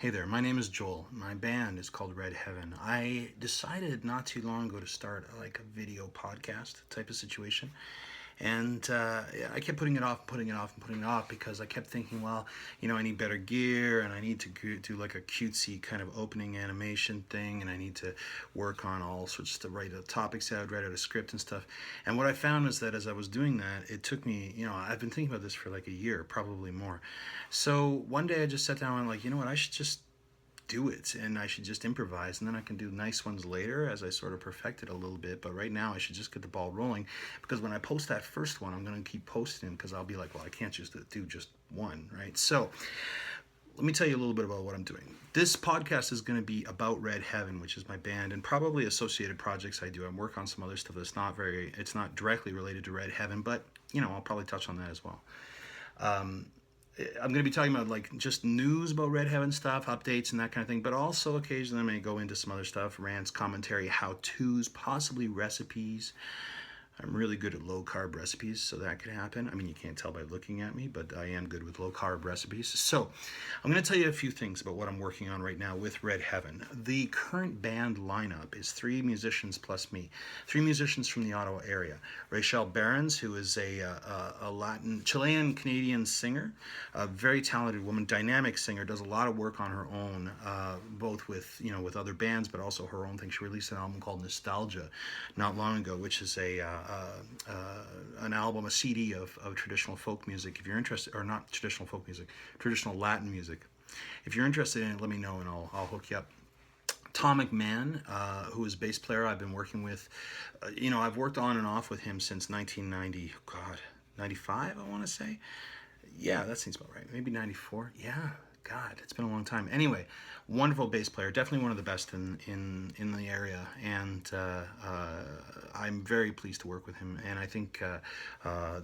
Hey there, my name is Joel. My band is called Red Heaven. I decided not too long ago to start like a video podcast type of situation. And yeah, I kept putting it off, putting it off, and putting it off because I kept thinking, well, I need better gear and I need to do like a cutesy kind of opening animation thing, and I need to work on all sorts to write the topics out, write out a script and stuff. And what I found was that as I was doing that, it took me, I've been thinking about this for like a year, probably more. So one day I just sat down and like, you know what, I should just do it and I should just improvise, and then I can do nice ones later as I sort of perfect it a little bit. But right now I should just get the ball rolling, because when I post that first one, I'm going to keep posting, because I'll be like, well, I can't just do just one, right? So let me tell you a little bit about what I'm doing. This podcast is going to be about Red Heaven, which is my band, and probably associated projects I do. I work on some other stuff it's not directly related to Red Heaven, but I'll probably touch on that as well. I'm going to be talking about like just news about Red Heaven stuff, updates, and that kind of thing. But also occasionally I may go into some other stuff, rants, commentary, how tos, possibly recipes. I'm really good at low carb recipes, so that could happen. I mean, you can't tell by looking at me, but I am good with low carb recipes. So, I'm going to tell you a few things about what I'm working on right now with Red Heaven. The current band lineup is 3 musicians plus me, 3 musicians from the Ottawa area. Rachel Barons, who is a Latin, Chilean Canadian singer, a very talented woman, dynamic singer, does a lot of work on her own, both with other bands, but also her own thing. She released an album called Nostalgia not long ago, which is an album, a CD of traditional folk music. If you're interested, or not traditional folk music, traditional Latin music. If you're interested in it, let me know and I'll hook you up. Tom McMahon, who is bass player I've been working with. I've worked on and off with him since 1990, God, 95, I want to say. Yeah, that seems about right. Maybe 94. Yeah, God, it's been a long time. Anyway, wonderful bass player, definitely one of the best in the area, and I'm very pleased to work with him. And I think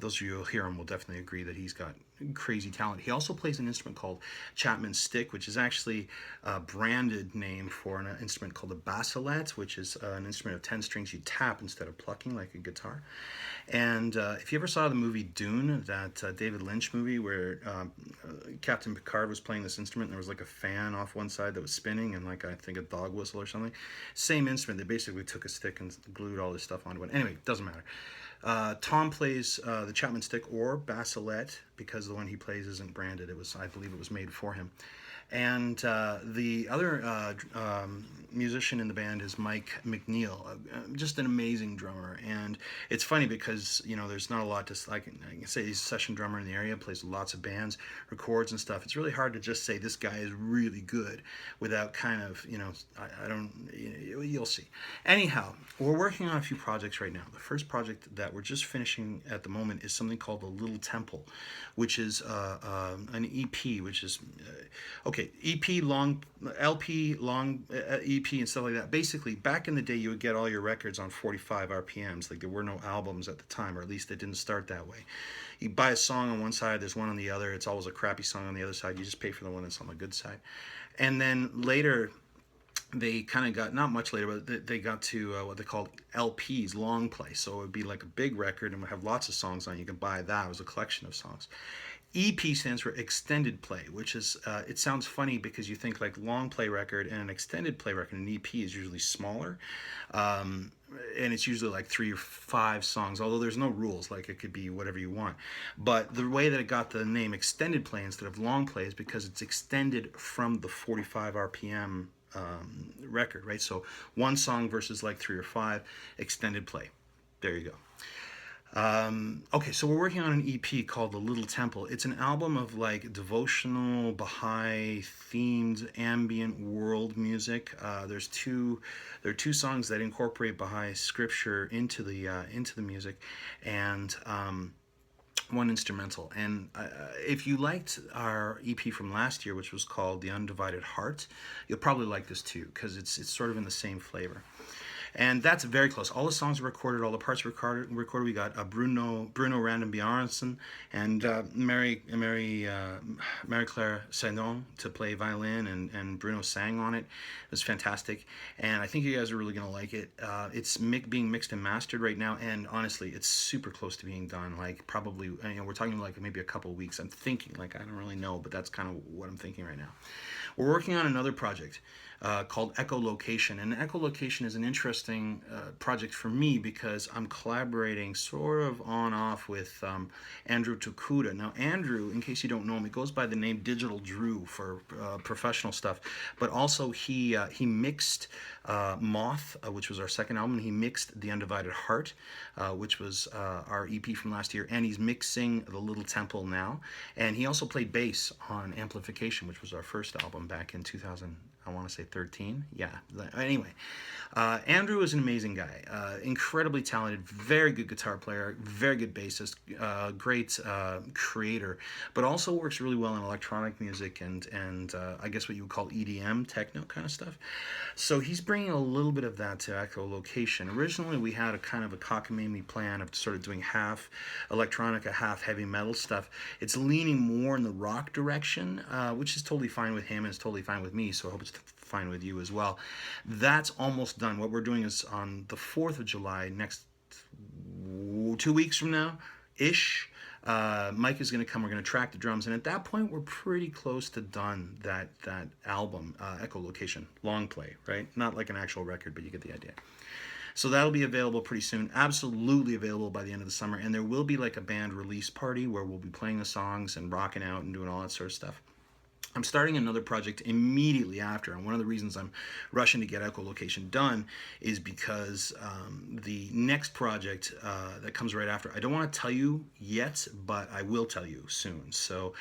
those of you who hear him will definitely agree that he's got crazy talent. He also plays an instrument called Chapman Stick, which is actually a branded name for an instrument called the bassolet, which is an instrument of 10 strings you tap instead of plucking like a guitar. And if you ever saw the movie Dune, that David Lynch movie where Captain Picard was playing this instrument and there was like a fan off one side that was spinning and like I think a dog whistle or something, same instrument. They basically took a stick and glued all this stuff onto it. Anyway, doesn't matter. Tom plays the Chapman Stick or bassolet, because the one he plays isn't branded. I believe it was made for him. And the other musician in the band is Mike McNeil, just an amazing drummer. And it's funny because there's not a lot to I can say he's a session drummer in the area, plays lots of bands, records and stuff. It's really hard to just say this guy is really good without kind of I don't you'll see. Anyhow, we're working on a few projects right now. The first project that we're just finishing at the moment is something called The Little Temple, which is an EP, which is okay, EP long, LP long, EP and stuff like that. Basically, back in the day, you would get all your records on 45 RPMs. Like there were no albums at the time, or at least it didn't start that way. You buy a song on one side, there's one on the other. It's always a crappy song on the other side. You just pay for the one that's on the good side. And then later, they kind of got, not much later, but they got to what they called LPs, long play. So it would be like a big record and would have lots of songs on it. You could buy that. It was a collection of songs. EP stands for extended play, which is, it sounds funny because you think like long play record and an extended play record. An EP is usually smaller. And it's usually like 3 or 5 songs, although there's no rules, like it could be whatever you want. But the way that it got the name extended play instead of long play is because it's extended from the 45 RPM record, right? So one song versus like 3 or 5, extended play. There you go. Okay, so we're working on an EP called The Little Temple. It's an album of like devotional, Baha'i themed ambient world music. There are two songs that incorporate Baha'i scripture into the music, and one instrumental. And if you liked our EP from last year, which was called The Undivided Heart, you'll probably like this too, because it's sort of in the same flavor. and that's very close. All the songs are recorded, all the parts are recorded. We got Bruno Random Bjarnason and Mary Claire Saint to play violin, and Bruno sang on it. It was fantastic, and I think you guys are really gonna like it. It's being mixed and mastered right now, and honestly, it's super close to being done. Like probably, we're talking like maybe a couple of weeks. I'm thinking, like, I don't really know, but that's kind of what I'm thinking right now. We're working on another project called Echolocation. And Echolocation is an interesting project for me because I'm collaborating sort of on off with Andrew Tokuda. Now, Andrew, in case you don't know him, he goes by the name Digital Drew for professional stuff, but also he mixed Moth, which was our second album. He mixed The Undivided Heart, which was our EP from last year, and he's mixing The Little Temple now. And he also played bass on Amplification, which was our first album back in 2000. I want to say 13. Yeah. Anyway, Andrew is an amazing guy, incredibly talented, very good guitar player, very good bassist, great creator, but also works really well in electronic music and I guess what you would call EDM, techno kind of stuff. So he's bringing a little bit of that to Echolocation. Originally, we had a kind of a cockamamie plan of sort of doing half electronica, half heavy metal stuff. It's leaning more in the rock direction, which is totally fine with him and it's totally fine with me. So I hope it's fine with you as well. That's almost done. What we're doing is on the 4th of July, next 2 weeks from now ish, Mike is going to come. We're going to track the drums, and at that point, we're pretty close to done that album, Echolocation, long play, right? Not like an actual record, but you get the idea. So that'll be available pretty soon. Absolutely available by the end of the summer, and there will be like a band release party where we'll be playing the songs and rocking out and doing all that sort of stuff. I'm starting another project immediately after, and one of the reasons I'm rushing to get Echolocation done is because the next project that comes right after, I don't want to tell you yet, but I will tell you soon. So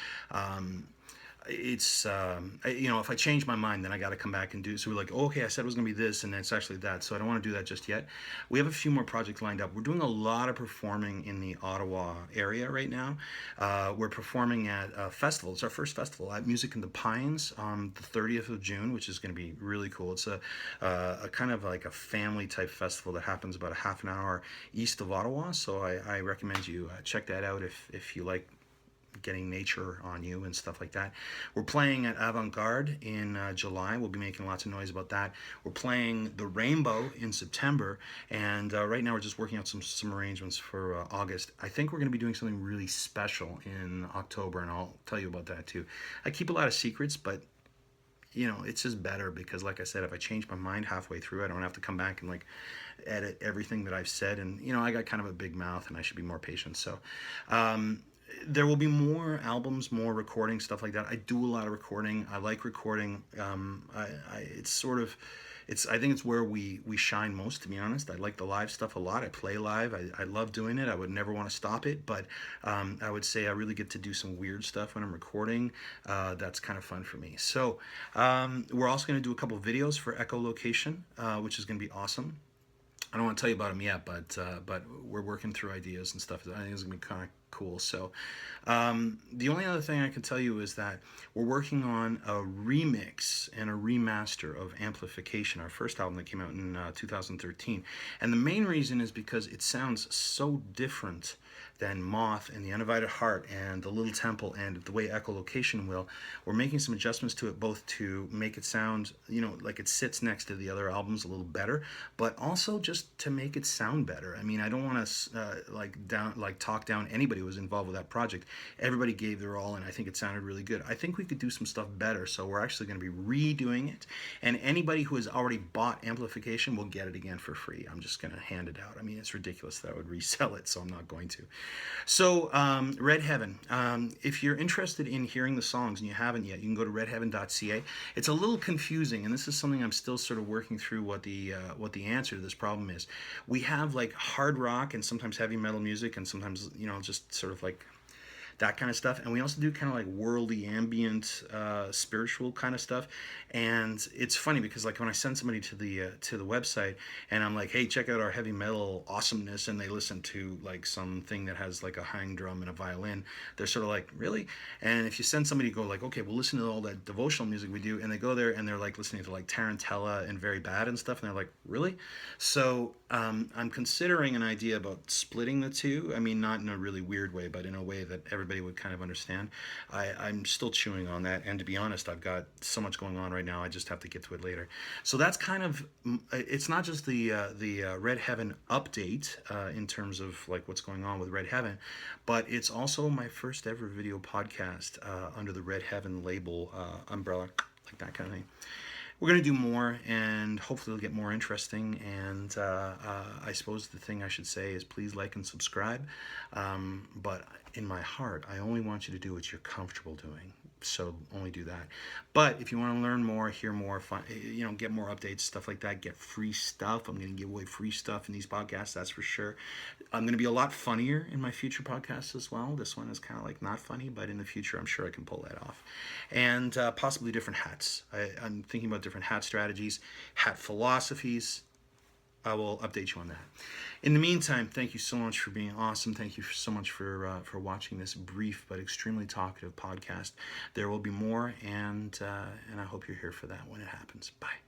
it's if I change my mind, then I got to come back and do. So we're like, oh, okay, I said it was gonna be this, and it's actually that. So I don't want to do that just yet. We have a few more projects lined up. We're doing a lot of performing in the Ottawa area right now. We're performing at a festival. It's our first festival at Music in the Pines on the 30th of June, which is going to be really cool. It's a kind of like a family type festival that happens about a half an hour east of Ottawa. So I recommend you check that out if you like getting nature on you and stuff like that. We're playing at Avant Garde in July. We'll be making lots of noise about that. We're playing the Rainbow in September, and right now we're just working out some arrangements for August. I think we're going to be doing something really special in October, and I'll tell you about that too. I keep a lot of secrets, but it's just better because, like I said, if I change my mind halfway through, I don't have to come back and like edit everything that I've said. And I got kind of a big mouth, and I should be more patient. So there will be more albums, more recording, stuff like that. I do a lot of recording. I like recording. I think it's where we shine most, to be honest. I like the live stuff a lot. I play live. I love doing it. I would never want to stop it, but I would say I really get to do some weird stuff when I'm recording. That's kind of fun for me. So we're also going to do a couple of videos for Echolocation, which is going to be awesome. I don't want to tell you about them yet, but we're working through ideas and stuff. I think it's gonna be kind of cool. So the only other thing I can tell you is that we're working on a remix and a remaster of Amplification, our first album that came out in 2013. And the main reason is because it sounds so different than Moth and The Undivided Heart and The Little Temple and the way Echolocation will. We're making some adjustments to it, both to make it sound, like it sits next to the other albums a little better, but also just to make it sound better. I mean, I don't want to talk down anybody who was involved with that project. Everybody gave their all, and I think it sounded really good. I think we could do some stuff better, so we're actually going to be redoing it, and anybody who has already bought Amplification will get it again for free. I'm just going to hand it out. I mean, it's ridiculous that I would resell it, so I'm not going to. So, Red Heaven. If you're interested in hearing the songs and you haven't yet, you can go to redheaven.ca. It's a little confusing, and this is something I'm still sort of working through what the answer to this problem is. We have like hard rock and sometimes heavy metal music and sometimes just sort of like that kind of stuff. And we also do kind of like worldly, ambient, spiritual kind of stuff. And it's funny because like when I send somebody to the website and I'm like, hey, check out our heavy metal awesomeness, and they listen to like something that has like a hang drum and a violin, they're sort of like, really? And if you send somebody to go like, okay, well, listen to all that devotional music we do, and they go there and they're like listening to like Tarantella and Very Bad and stuff, and they're like, really? So I'm considering an idea about splitting the two. I mean, not in a really weird way, but in a way that everybody would kind of understand. I'm still chewing on that, and to be honest, I've got so much going on right now. I just have to get to it later. So that's kind of, it's not just the Red Heaven update in terms of like what's going on with Red Heaven, but it's also my first ever video podcast under the Red Heaven label umbrella, like that kind of thing. We're going to do more, and hopefully it'll get more interesting. And I suppose the thing I should say is please like and subscribe. But in my heart, I only want you to do what you're comfortable doing. So only do that. But if you want to learn more, hear more, get more updates, stuff like that, get free stuff. I'm going to give away free stuff in these podcasts, that's for sure. I'm going to be a lot funnier in my future podcasts as well. This one is kind of like not funny, but in the future, I'm sure I can pull that off. And possibly different hats. I'm thinking about different hat strategies, hat philosophies. I will update you on that. In the meantime, thank you so much for being awesome. Thank you so much for watching this brief but extremely talkative podcast. There will be more, and I hope you're here for that when it happens. Bye.